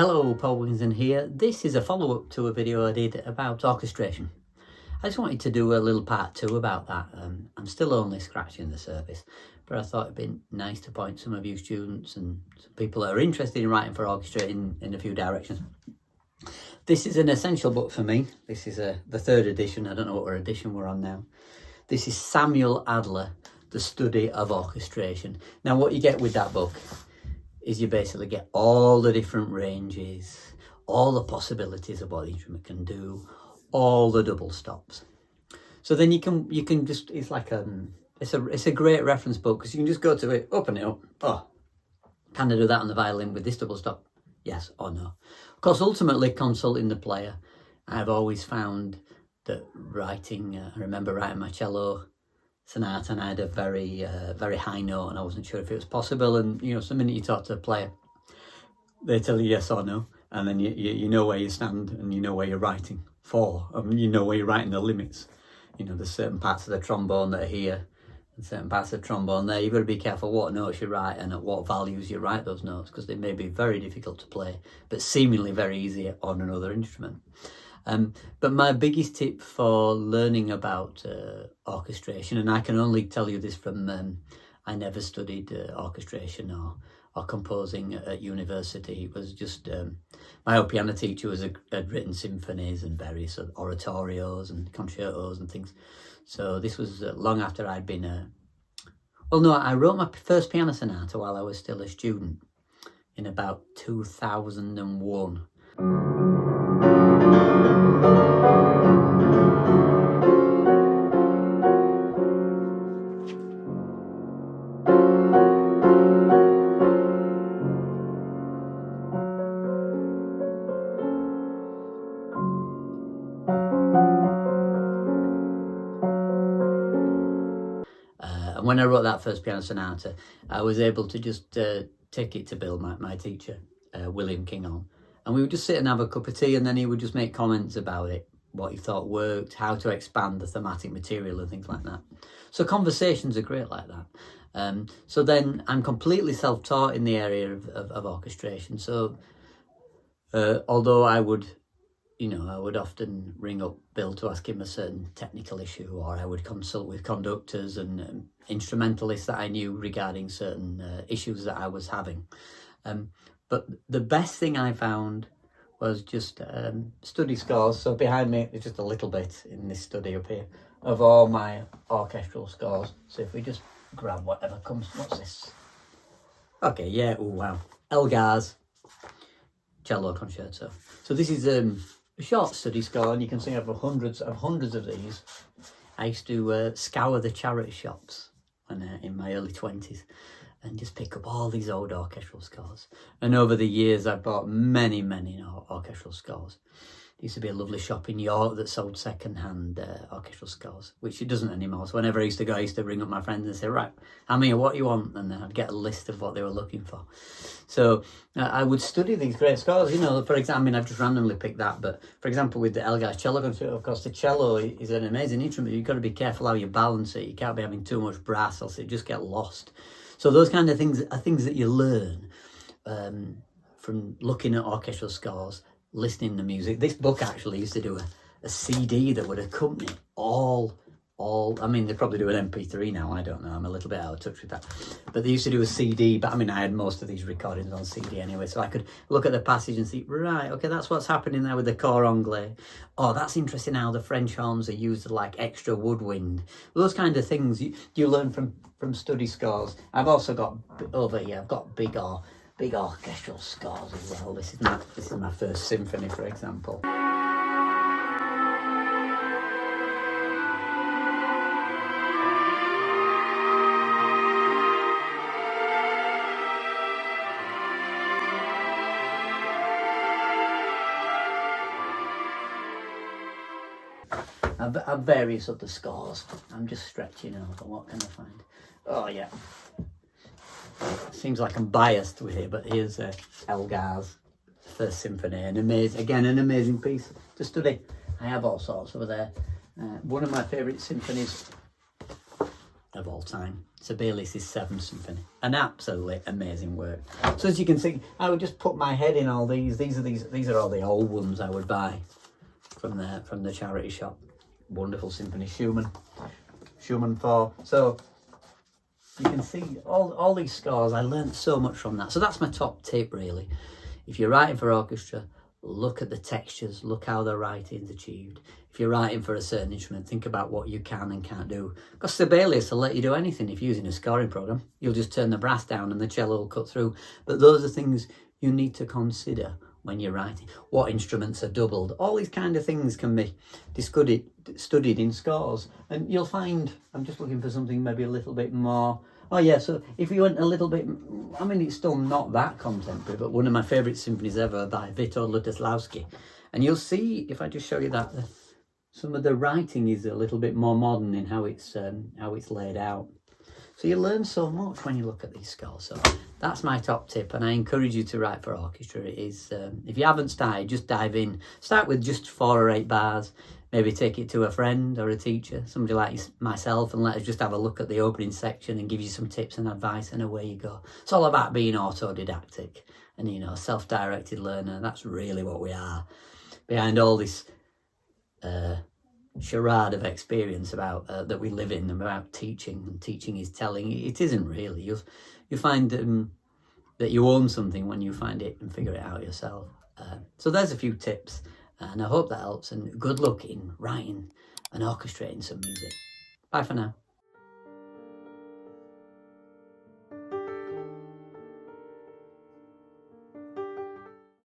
Hello, Paul Wilkinson here. This is a follow-up to a video I did about orchestration. I just wanted to do a little part 2 about that. I'm still only scratching the surface, but I thought it'd be nice to point some of you students and some people that are interested in writing for orchestra in a few directions. This is an essential book for me. This is the 3rd edition. I don't know what edition we're on now. This is Samuel Adler, The Study of Orchestration. Now, what you get with that book is you basically get all the different ranges, all the possibilities of what the instrument can do, all the double stops. So then you can just, it's like it's a great reference book, because you can just go to it, open it up. Oh, can I do that on the violin with this double stop? Yes or no. Of course, ultimately consulting the player. I've always found that writing, I remember writing my cello Sonata, and I had a very high note, and I wasn't sure if it was possible. And you know, the minute you talk to a player, they tell you yes or no, and then you know where you stand, and you know where you're writing for. I mean, you know where you're writing the limits. You know, there's certain parts of the trombone that are here, and certain parts of the trombone there. You've got to be careful what notes you write and at what values you write those notes, because they may be very difficult to play, but seemingly very easy on another instrument. But my biggest tip for learning about orchestration, and I can only tell you this from, I never studied orchestration or composing at university. It was just, my old piano teacher had written symphonies and various oratorios and concertos and things. So this was long after I'd been, well no, I wrote my first piano sonata while I was still a student in about 2001. And when I wrote that first piano sonata, I was able to just take it to Bill, my teacher, William Kinghorn, and we would just sit and have a cup of tea, and then he would just make comments about it, what he thought worked, how to expand the thematic material and things like that. So conversations are great like that. So then I'm completely self-taught in the area of orchestration. So although I would often ring up Bill to ask him a certain technical issue, or I would consult with conductors and instrumentalists that I knew regarding certain issues that I was having. But the best thing I found was just study scores. So behind me is just a little bit in this study up here of all my orchestral scores. So if we just grab whatever comes, what's this? Okay, yeah, oh wow, Elgar's cello concerto. So this is a short study score, and you can see I have hundreds of these. I used to scour the charity shops when in my early 20s and just pick up all these old orchestral scores. And over the years, I've bought many orchestral scores. There used to be a lovely shop in York that sold second-hand orchestral scores, which it doesn't anymore. So whenever I used to go, I used to ring up my friends and say, right, how many, what you want? And then I'd get a list of what they were looking for. So I would study these great scores. You know, for example, I mean, I've just randomly picked that, but for example, with the Elgar's cello concerto, of course, the cello is an amazing instrument. You've got to be careful how you balance it. You can't be having too much brass, else it just get lost. So those kind of things are things that you learn from looking at orchestral scores, listening to music. This book actually used to do a CD that would accompany all, I mean, they probably do an MP3 now, I don't know, I'm a little bit out of touch with that. But they used to do a CD, but I mean, I had most of these recordings on CD anyway, so I could look at the passage and see, right, okay, that's what's happening there with the cor anglais. Oh, that's interesting how the French horns are used like extra woodwind. Those kind of things you learn from study scores. I've also got, over here, I've got big orchestral scores as well. This is my first symphony, for example. I've various other scores. I'm just stretching over. What can I find? Oh yeah. Seems like I'm biased with it, but here's Elgar's First Symphony, an amazing piece to study. I have all sorts over there. One of my favourite symphonies of all time. Sibelius' Seventh Symphony, an absolutely amazing work. So as you can see, I would just put my head in all these. These are all the old ones I would buy from the charity shop. Wonderful symphony, Schumann 4. So you can see all these scores. I learned so much from that. So that's my top tip, really. If you're writing for orchestra, look at the textures, look how the writing's achieved. If you're writing for a certain instrument, think about what you can and can't do. Because Sibelius will let you do anything. If you're using a scoring program, you'll just turn the brass down and the cello will cut through. But those are things you need to consider when you're writing. What instruments are doubled? All these kind of things can be studied in scores. And you'll find, I'm just looking for something maybe a little bit more. Oh yeah, so if you went a little bit, I mean, it's still not that contemporary, but one of my favourite symphonies ever by Witold Lutoslawski. And you'll see, if I just show you that, some of the writing is a little bit more modern in how it's laid out. So you learn so much when you look at these scores. So that's my top tip, and I encourage you to write for orchestra. It is, if you haven't started, just dive in. Start with just 4 or 8 bars. Maybe take it to a friend or a teacher, somebody like myself, and let us just have a look at the opening section and give you some tips and advice, and away you go. It's all about being autodidactic and, you know, self-directed learner. That's really what we are. Behind all this charade of experience about that we live in, about teaching, and teaching is telling, it isn't really. You find that you own something when you find it and figure it out yourself. So there's a few tips. And I hope that helps, and good luck in writing and orchestrating some music. Bye for now.